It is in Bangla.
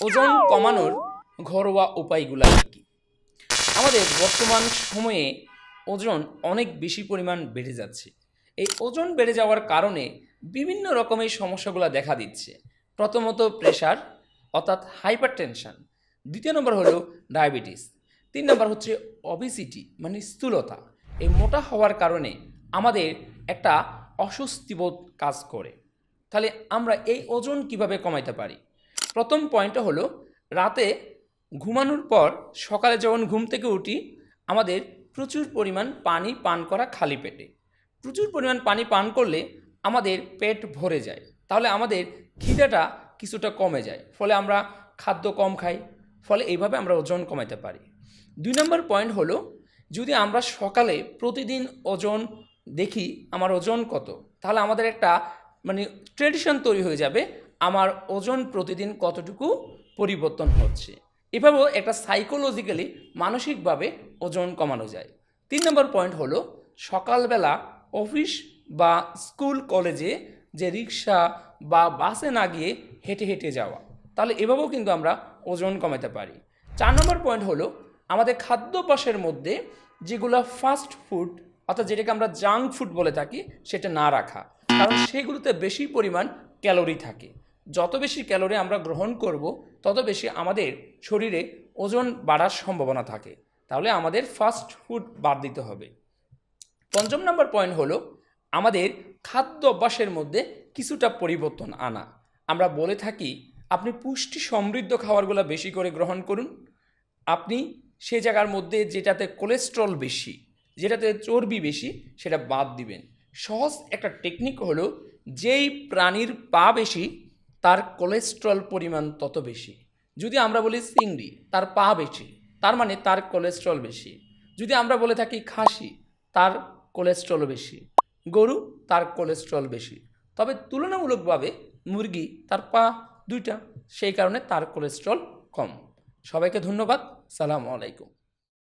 ওজন কমানোর ঘরোয়া উপায়গুলো কী? আমাদের বর্তমান সময়ে ওজন অনেক বেশি পরিমাণ বেড়ে যাচ্ছে। এই ওজন বেড়ে যাওয়ার কারণে বিভিন্ন রকমের সমস্যাগুলো দেখা দিচ্ছে। প্রথমত প্রেশার অর্থাৎ হাইপার টেনশন, দ্বিতীয় নম্বর হলো ডায়াবেটিস, 3 নম্বর হচ্ছে অবেসিটি মানে স্থূলতা। এই মোটা হওয়ার কারণে আমাদের একটা অস্বস্তিবোধ কাজ করে। তাহলে আমরা এই ওজন কিভাবে কমাইতে পারি? প্রথম পয়েন্টটা হলো রাতে ঘুমানোর পর সকালে যখন ঘুম থেকে উঠি আমাদের প্রচুর পরিমাণ পানি পান করা খালি পেটে। প্রচুর পরিমাণ পানি পান করলে আমাদের পেট ভরে যায়, তাহলে আমাদের খিদেটা কিছুটা কমে যায়, ফলে আমরা খাদ্য কম খাই, ফলে এইভাবে আমরা ওজন কমাতে পারি। 2 নম্বর পয়েন্ট হলো যদি আমরা সকালে প্রতিদিন ওজন দেখি আমার ওজন কত, তাহলে আমাদের একটা ট্রেডিশন তৈরি হয়ে যাবে আমার ওজন প্রতিদিন কতটুকু পরিবর্তন হচ্ছে। এভাবেও একটা সাইকোলজিক্যালি মানসিকভাবে ওজন কমানো যায়। 3 নম্বর পয়েন্ট হলো সকালবেলা অফিস বা স্কুল কলেজে যে রিক্সা বা বাসে না গিয়ে হেঁটে হেঁটে যাওয়া, তাহলে এভাবেও কিন্তু আমরা ওজন কমাতে পারি। 4 নম্বর পয়েন্ট হলো আমাদের খাদ্যাভ্যাসের মধ্যে যেগুলো ফাস্ট ফুড অর্থাৎ যেটাকে আমরা জাঙ্ক ফুড বলে থাকি সেটা না রাখা, কারণ সেগুলোতে বেশি পরিমাণ ক্যালোরি থাকে। যত বেশি ক্যালোরি আমরা গ্রহণ করব তত বেশি আমাদের শরীরে ওজন বাড়ার সম্ভাবনা থাকে, তাহলে আমাদের ফাস্ট ফুড বাদ দিতে হবে। 5 নম্বর পয়েন্ট হলো আমাদের খাদ্য অভ্যাসের মধ্যে কিছুটা পরিবর্তন আনা। আমরা বলে থাকি আপনি পুষ্টি সমৃদ্ধ খাবারগুলো বেশি করে গ্রহণ করুন, আপনি সে জায়গার মধ্যে যেটাতে কোলেস্ট্রল বেশি, যেটাতে চর্বি বেশি সেটা বাদ দিবেন। সহজ একটা টেকনিক হলো যেই প্রাণীর পা বেশি তার কোলেস্ট্রল পরিমাণ তত বেশি। যদি আমরা বলি চিংড়ি তার পা বেশি, তার মানে তার কোলেস্ট্রল বেশি। যদি আমরা বলে থাকি খাসি তার কোলেস্ট্রল বেশি, গরু তার কোলেস্ট্রল বেশি, তবে তুলনামূলকভাবে মুরগি তার পা 2টা, সেই কারণে তার কোলেস্ট্রল কম। সবাইকে ধন্যবাদ। সালামু আলাইকুম।